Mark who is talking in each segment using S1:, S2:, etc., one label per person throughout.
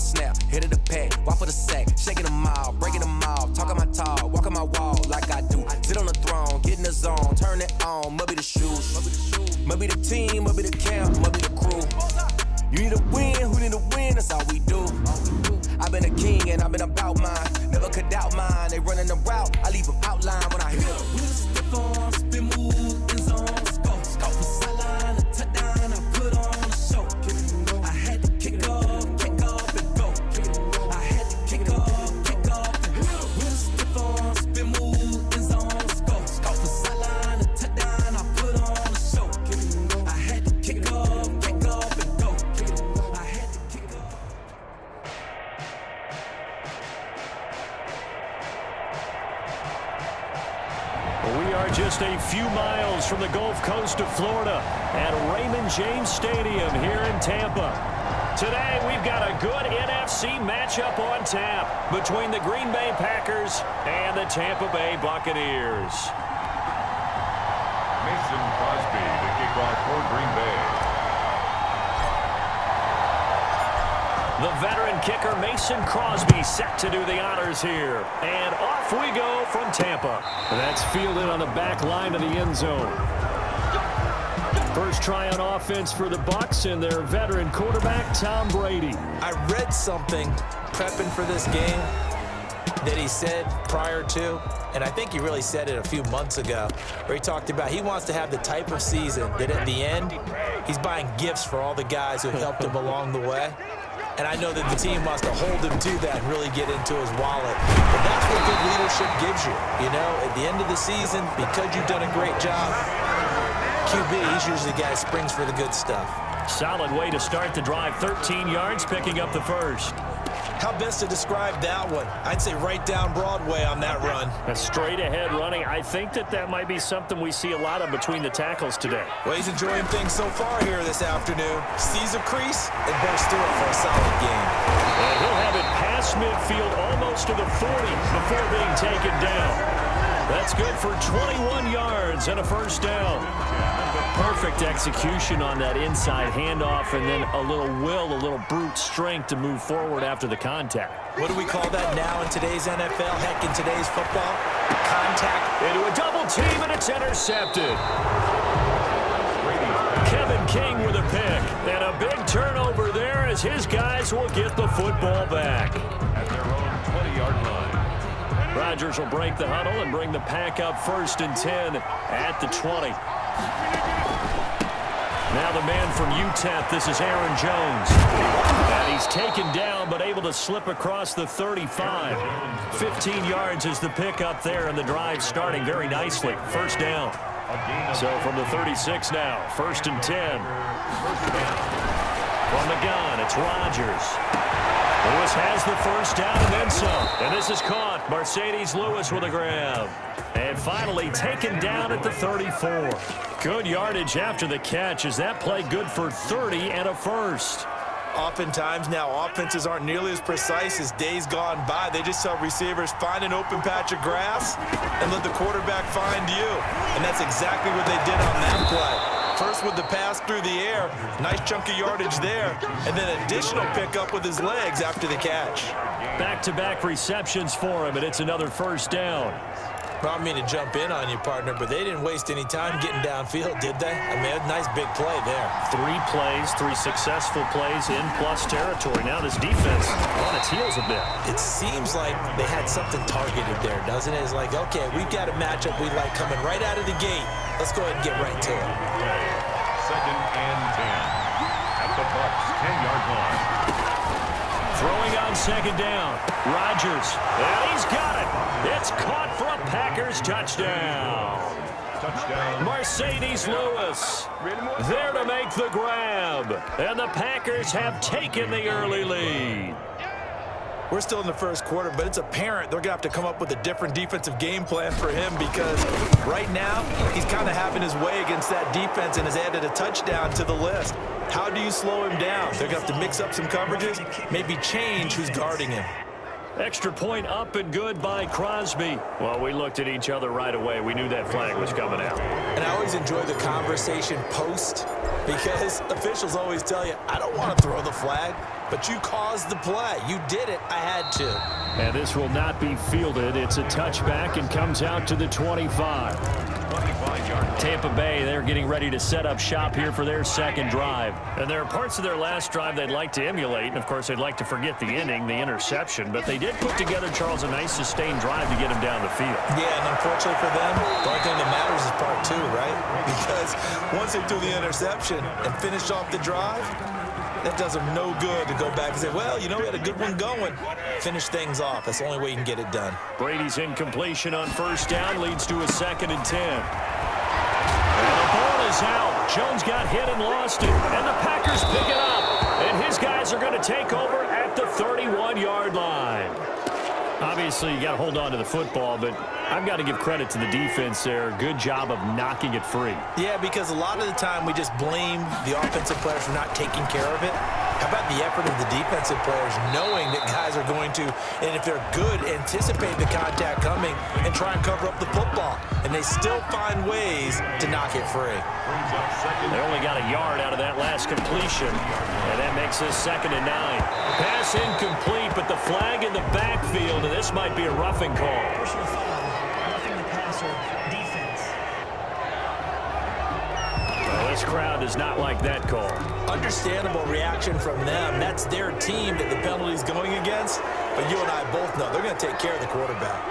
S1: snap, hit of the pack, walk for the sack, shaking them all, breaking them all, talking my talk, walking my wall like I do. Sit on the throne, get in the zone, turn it on, must be the shoes, must be the team, must be the camp, must be the crew. You need a win, who need a win, that's all we do. I've been a king and I've been about mine, never could doubt mine. They running the route, I leave them outline when I hit them. We stiff on, spin move, in zone, let's go. Scout for sideline, a touchdown, I put on a show. I had to kick off and go. I had to kick off and go. We stiff on, spin move, in zone, let's go. Scout for sideline, a touchdown, I put on a show. I had to kick off and go. I had to kick off.
S2: We are just a few miles from the Gulf Coast of Florida at Raymond James Stadium here in Tampa. Today, we've got a good NFC matchup on tap between the Green Bay Packers and the Tampa Bay Buccaneers.
S3: Mason Crosby, the kickoff for Green Bay.
S2: The veteran kicker Mason Crosby set to do the honors here. And off we go from Tampa. That's fielded on the back line of the end zone. First try on offense for the Bucs and their veteran quarterback, Tom Brady.
S4: I read something prepping for this game that he said prior to, and I think he really said it a few months ago, where he talked about he wants to have the type of season that at the end, he's buying gifts for all the guys who helped him along the way. And I know that the team wants to hold him to that and really get into his wallet. But that's what good leadership gives you. You know, at the end of the season, because you've done a great job, QB, he's usually the guy who springs for the good stuff.
S2: Solid way to start the drive. 13 yards, picking up the first.
S4: How best to describe that one? I'd say right down Broadway on that run.
S2: A straight ahead running. I think that might be something we see a lot of between the tackles today.
S4: Well, he's enjoying things so far here this afternoon. Sees a crease and bursts through it for a solid game.
S2: And he'll have it past midfield almost to the 40 before being taken down. That's good for 21 yards and a first down. Perfect execution on that inside handoff, and then a little will, a little brute strength to move forward after the contact.
S4: What do we call that now in today's NFL? Heck, in today's football? Contact.
S2: Into a double team, and it's intercepted. Kevin King with a pick, and a big turnover there as his guys will get the football back.
S3: At their own 20-yard line.
S2: Rodgers will break the huddle and bring the pack up 1st and 10 at the 20. Now the man from UTEP, this is Aaron Jones. And he's taken down, but able to slip across the 35. 15 yards is the pickup there, and the drive starting very nicely. First down. So from the 36 now, 1st and 10. From the gun, it's Rodgers. Lewis has the first down and then some. And this is caught. Mercedes Lewis with a grab. And finally taken down at the 34. Good yardage after the catch. Is that play good for 30 and a first?
S4: Oftentimes now offenses aren't nearly as precise as days gone by. They just tell receivers, find an open patch of grass and let the quarterback find you. And that's exactly what they did on that play. First with the pass through the air, nice chunk of yardage there, and then additional pickup with his legs after the catch.
S2: Back-to-back receptions for him, and it's another first down.
S4: I don't mean to jump in on you, partner, but they didn't waste any time getting downfield, did they? I mean, a nice big play there.
S2: 3 plays, 3 successful plays in plus territory. Now this defense on its heels a bit.
S4: It seems like they had something targeted there, doesn't it? It's like, okay, we've got a matchup we like coming right out of the gate. Let's go ahead and get right to it.
S3: 2nd and 10. At the Bucs 10-yard line.
S2: Throwing on 2nd down. Rodgers. And he's got it. It's caught for a Packers touchdown.
S3: Touchdown.
S2: Mercedes Lewis there to make the grab. And the Packers have taken the early lead.
S4: We're still in the first quarter, but it's apparent they're going to have to come up with a different defensive game plan for him because right now he's kind of having his way against that defense and has added a touchdown to the list. How do you slow him down? They're going to have to mix up some coverages, maybe change who's guarding him.
S2: Extra point up and good by Crosby. Well, we looked at each other right away. We knew that flag was coming out.
S4: And I always enjoy the conversation post because officials always tell you, I don't want to throw the flag, but you caused the play. You did it. I had to.
S2: And this will not be fielded. It's a touchback and comes out to the 25. Tampa Bay, they're getting ready to set up shop here for their second drive. And there are parts of their last drive they'd like to emulate. And, of course, they'd like to forget the ending, the interception. But they did put together, Charles, a nice sustained drive to get him down the field.
S4: Yeah, and unfortunately for them, the only thing that matters is part two, right? Because once they do the interception and finish off the drive, that does them no good to go back and say, well, you know, we had a good one going. Finish things off. That's the only way you can get it done.
S2: Brady's incompletion on first down leads to a 2nd and 10. And the ball is out. Jones got hit and lost it. And the Packers pick it up. And his guys are going to take over at the 31-yard line. Obviously, you got to hold on to the football, but I've got to give credit to the defense there. Good job of knocking it free.
S4: Yeah, because a lot of the time we just blame the offensive players for not taking care of it. How about the effort of the defensive players knowing that guys are going to, and if they're good, anticipate the contact coming and try and cover up the football. And they still find ways to knock it free.
S2: They only got a yard out of that last completion, and that makes this 2nd and 9. Pass incomplete, but the flag in the backfield, and this might be a roughing call.
S5: Personal foul, roughing the passer, defense.
S2: Well, this crowd does not like that call.
S4: Understandable reaction from them. That's their team that the penalty's going against. But you and I both know they're going to take care of the quarterback.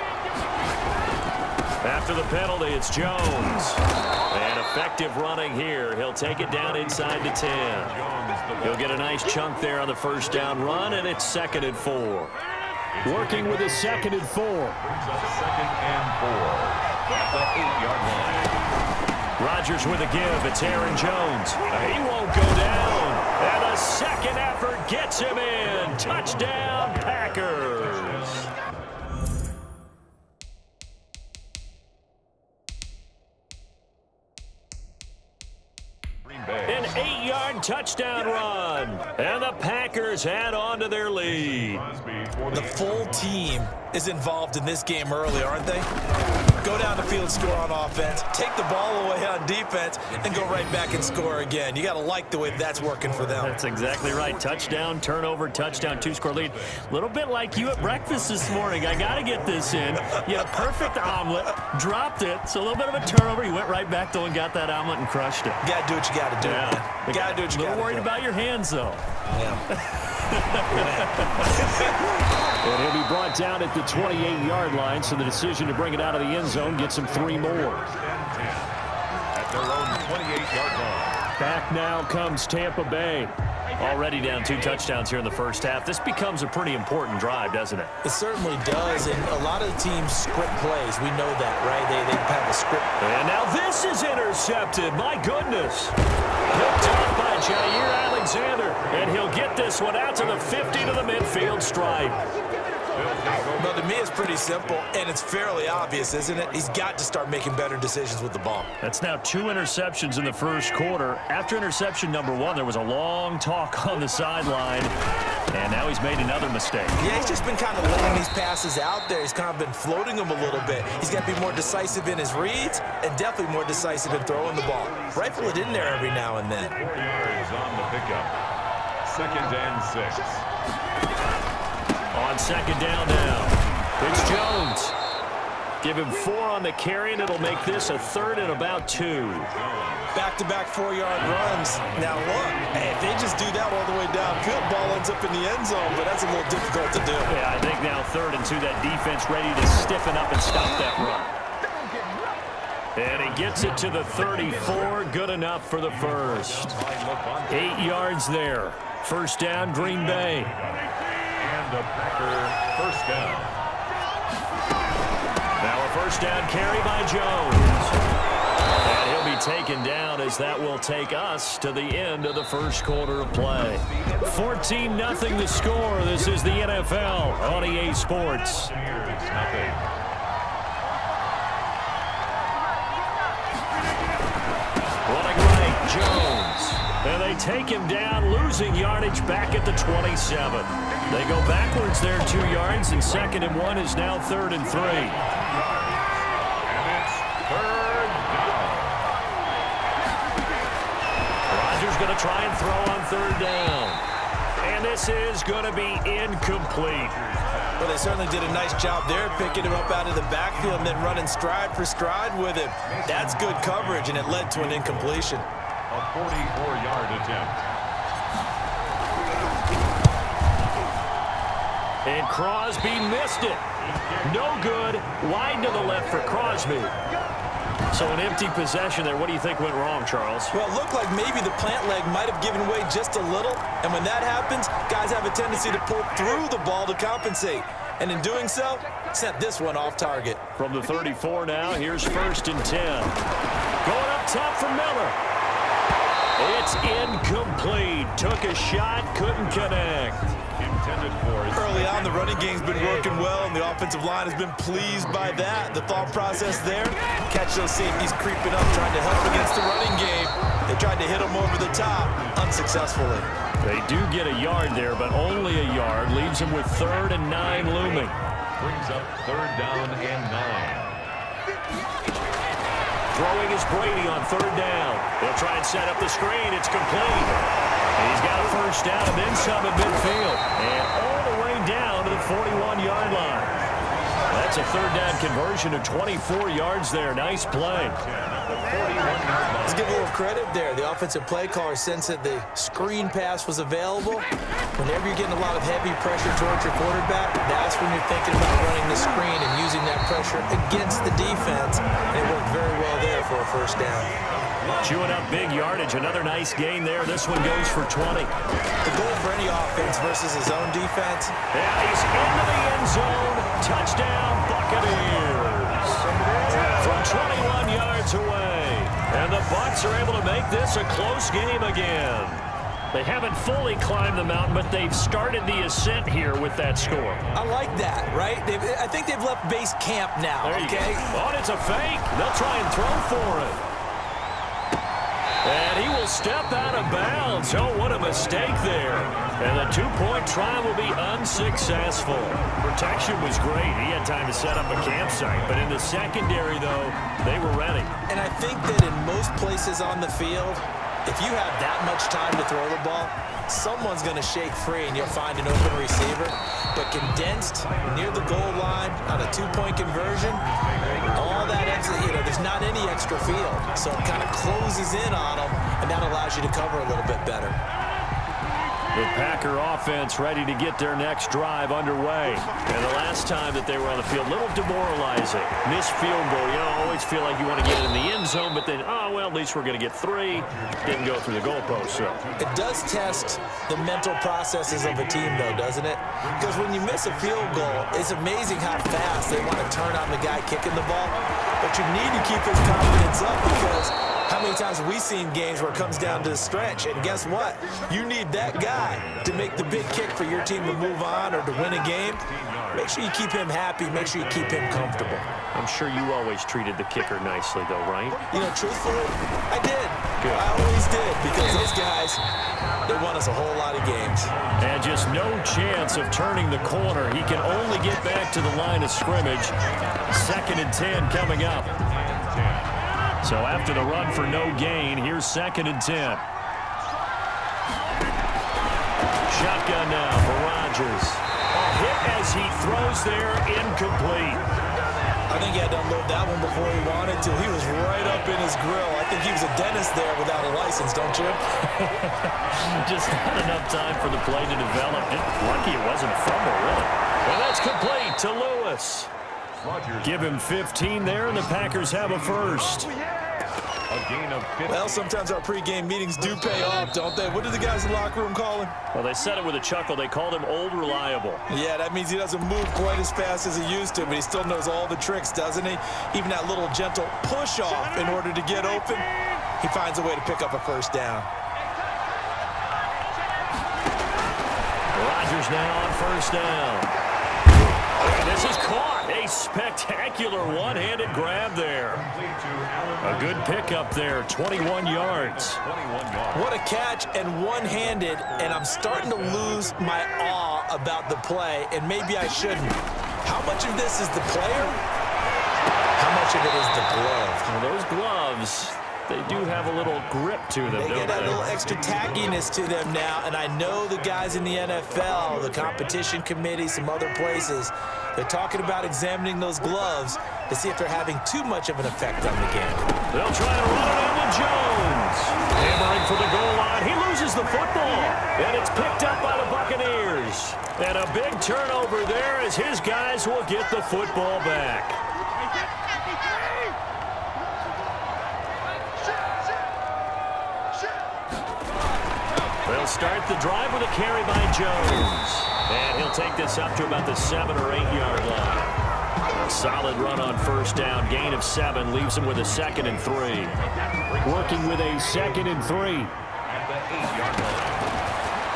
S2: After the penalty, it's Jones. And effective running here. He'll take it down inside the 10. He'll get a nice chunk there on the first down run, and it's 2nd and 4. Working with a 2nd and 4.
S3: 2nd and 4. At the 8-yard line.
S2: Rodgers with a give. It's Aaron Jones. He won't go down. And a second effort gets him in. Touchdown, Packers. An 8-yard touchdown run. And the Packers add on to their lead.
S4: The full team is involved in this game early, aren't they? Go down the field, score on offense, take the ball away on defense, and go right back and score again. You got to like the way that's working for them.
S2: That's exactly right. Touchdown, turnover, touchdown, 2-score lead. A little bit like you at breakfast this morning. I got to get this in. You had a perfect omelet, dropped it, so a little bit of a turnover. You went right back though and got that omelet and crushed it.
S4: You got to do what you got to do.
S2: Yeah.
S4: You got to do what you got to do.
S2: A little worried about your hands, though.
S4: Yeah.
S2: And he'll be brought down at the 28-yard line, so the decision to bring it out of the end zone gets him 3 more.
S3: At their own 28-yard line.
S2: Back now comes Tampa Bay. Already down 2 touchdowns here in the first half. This becomes a pretty important drive, doesn't it?
S4: It certainly does, and a lot of the teams script plays. We know that, right? They have a script.
S2: And now this is intercepted. My goodness. Picked up by Jair Alexander, and he'll get this one out to the 50 to the midfield stripe.
S4: Well, to me, it's pretty simple, and it's fairly obvious, isn't it? He's got to start making better decisions with the ball.
S2: That's now 2 interceptions in the first quarter. After interception number 1, there was a long talk on the sideline, and now he's made another mistake.
S4: Yeah, he's just been kind of letting these passes out there. He's kind of been floating them a little bit. He's got to be more decisive in his reads and definitely more decisive in throwing the ball. Rifle it in there every now and then.
S3: 4 yards on the pickup. 2nd and 6.
S2: On 2nd down now, it's Jones. Give him 4 on the carry, and it'll make this a 3rd and about 2.
S4: Back-to-back 4-yard runs. Now look, hey, if they just do that all the way downfield, ball ends up in the end zone, but that's a little difficult to do.
S2: Yeah, I think now 3rd and 2, that defense ready to stiffen up and stop that run. And he gets it to the 34, good enough for the first. 8 yards there. First down, Green Bay.
S3: And a Packer first down.
S2: Now a first down carry by Jones. And he'll be taken down as that will take us to the end of the first quarter of play. 14-0 the score. This is the NFL on EA Sports. Running right, Jones. And they take him down, losing yardage back at the 27. They go backwards there 2 yards, and 2nd and 1 is now 3rd and 3.
S3: And it's 3rd down.
S2: Rodgers going to try and throw on 3rd down. And this is going to be incomplete.
S4: Well, they certainly did a nice job there, picking him up out of the backfield and then running stride for stride with him. That's good coverage, and it led to an incompletion.
S3: A 44-yard attempt.
S2: And Crosby missed it. No good. Wide to the left for Crosby. So an empty possession there. What do you think went wrong, Charles?
S4: Well, it looked like maybe the plant leg might have given way just a little. And when that happens, guys have a tendency to pull through the ball to compensate. And in doing so, sent this one off target.
S2: From the 34 now, here's 1st and 10. Going up top for Miller. It's incomplete. Took a shot, couldn't connect.
S3: Intended for it.
S4: Early on, the running game's been working well, and the offensive line has been pleased by that. The thought process there, catch those safeties creeping up, trying to help against the running game. They tried to hit them over the top, unsuccessfully.
S2: They do get a yard there, but only a yard. Leaves them with 3rd and 9 looming.
S3: Brings up 3rd down and 9.
S2: Throwing is Brady on 3rd down. They'll try and set up the screen. It's complete. And he's got a 1st down and then some at midfield. And all the way down to the 41-yard line. That's a 3rd down conversion of 24 yards there. Nice play.
S4: Let's give a little credit there. The offensive play caller sensed that the screen pass was available. Whenever you're getting a lot of heavy pressure towards your quarterback, that's when you're thinking about running the screen and using that pressure against the defense. And it worked very well there for a 1st down.
S2: Chewing up big yardage. Another nice gain there. This one goes for 20.
S4: The goal for any offense versus his own defense.
S2: And he's into the end zone. Touchdown, Buccaneers. From 21 yards away. And the Bucs are able to make this a close game again. They haven't fully climbed the mountain, but they've started the ascent here with that score.
S4: I like that, right? I think they've left base camp now,
S2: There you
S4: okay?
S2: go. Oh, it's a fake. They'll try and throw for it. And he will step out of bounds. Oh, what a mistake there. And the 2-point try will be unsuccessful. Protection was great. He had time to set up a campsite. But in the secondary, though, they were ready.
S4: And I think that in most places on the field, if you have that much time to throw the ball, someone's going to shake free and you'll find an open receiver. But condensed near the goal line on a 2-point conversion, all that extra, there's not any extra field. So it kind of closes in on them, and that allows you to cover a little bit better.
S2: The Packer offense ready to get their next drive underway. And the last time that they were on the field, a little demoralizing. Missed field goal. Always feel like you want to get it in the end zone, but then, well, at least we're going to get 3. Didn't go through the goalpost, so.
S4: It does test the mental processes of a team, though, doesn't it? Because when you miss a field goal, it's amazing how fast they want to turn on the guy kicking the ball. But you need to keep his confidence up, because how many times have we seen games where it comes down to the stretch? And guess what? You need that guy to make the big kick for your team to move on or to win a game. Make sure you keep him happy. Make sure you keep him comfortable.
S2: I'm sure you always treated the kicker nicely, though, right?
S4: Truthfully, I did.
S2: Good.
S4: I always did, because those guys, they won us a whole lot of games.
S2: And just no chance of turning the corner. He can only get back to the line of scrimmage. 2nd and 10 coming up. So after the run for no gain, here's 2nd and 10. Shotgun now for Rodgers. A hit as he throws there, incomplete.
S4: I think he had to unload that one before he wanted to. He was right up in his grill. I think he was a dentist there without a license, don't you?
S2: Just not enough time for the play to develop. Just lucky it wasn't a fumble, really. And that's complete to Lewis. Give him 15 there, and the Packers have a 1st.
S3: A gain of 50.
S4: Well, sometimes our pregame meetings do pay off, don't they? What did the guys in the locker room call him?
S2: Well, they said it with a chuckle. They called him Old Reliable.
S4: Yeah, that means he doesn't move quite as fast as he used to, but he still knows all the tricks, doesn't he? Even that little gentle push-off in order to get open, he finds a way to pick up a 1st down.
S2: Rodgers now on 1st down. And this is caught. Hey, a spectacular one-handed grab there. A good pickup there, 21 yards.
S4: What a catch and one-handed, and I'm starting to lose my awe about the play, and maybe I shouldn't. How much of this is the player? How much of it is the glove?
S2: Well, those gloves, they do have a little grip to them,
S4: They
S2: don't
S4: get that
S2: they?
S4: little extra tackiness to them now, and I know the guys in the NFL, the competition committee, some other places, they're talking about examining those gloves to see if they're having too much of an effect on the game.
S2: They'll try to run it into Jones. Hammering for the goal line. He loses the football, and it's picked up by the Buccaneers. And a big turnover there as his guys will get the football back. They'll start the drive with a carry by Jones. And he'll take this up to about the 7 or 8 yard line. A solid run on first down. Gain of 7 leaves him with a 2nd and 3. Working with a 2nd and 3.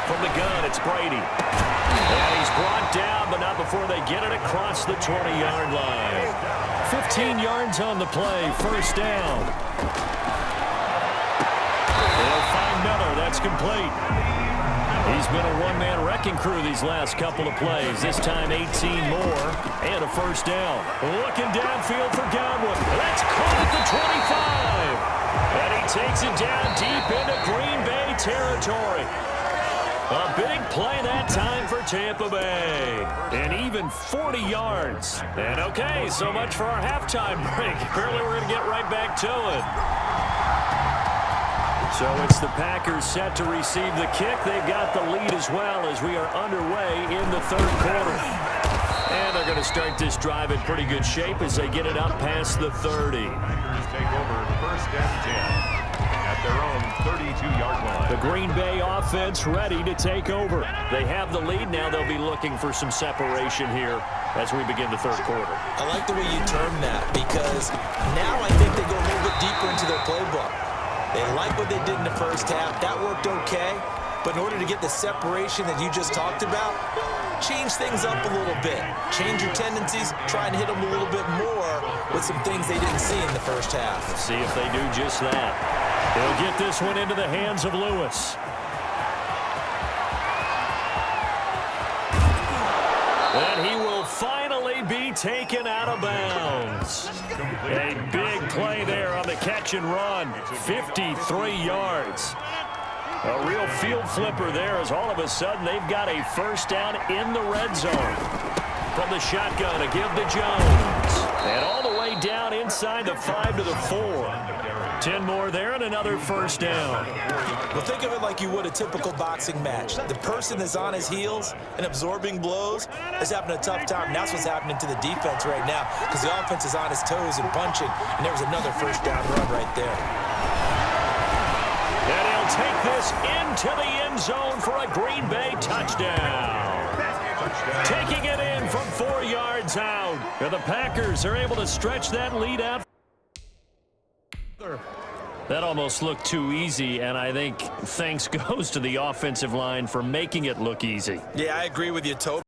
S2: From the gun, it's Brady. And he's brought down, but not before they get it across the 20-yard line. 15 yards on the play, first down. They'll find Miller. That's complete. He's been a one-man wrecking crew these last couple of plays. This time 18 more and a first down. Looking downfield for Godwin. That's caught at the 25. And he takes it down deep into Green Bay territory. A big play that time for Tampa Bay. And even 40 yards. And okay, so much for our halftime break. Apparently we're going to get right back to it. So it's the Packers set to receive the kick. They've got the lead as well as we are underway in the third quarter. And they're going to start this drive in pretty good shape as they get it up past the 30.
S3: Packers take over first and 10 at their own 32-yard line.
S2: The Green Bay offense ready to take over. They have the lead. Now they'll be looking for some separation here as we begin the third quarter.
S4: I like the way you term that because now I think they go a little bit deeper into their playbook. They like what they did in the first half. That worked okay. But in order to get the separation that you just talked about, change things up a little bit. Change your tendencies. Try and hit them a little bit more with some things they didn't see in the first half.
S2: Let's see if they do just that. They'll get this one into the hands of Lewis. And he will finally be taken out of bounds. A big play there on the catch and run. 53 yards. A real field flipper there as all of a sudden they've got a first down in the red zone. From the shotgun, a give to Jones. And all the way down inside the 5 to the 4. 10 more there and another first down.
S4: Well, think of it like you would a typical boxing match. The person that's on his heels and absorbing blows is having a tough time. And that's what's happening to the defense right now because the offense is on his toes and punching. And there was another first down run right there.
S2: And he'll take this into the end zone for a Green Bay touchdown. Taking it in from 4 yards out. And the Packers are able to stretch that lead out. That almost looked too easy, and I think thanks goes to the offensive line for making it look easy.
S4: Yeah, I agree with you totally.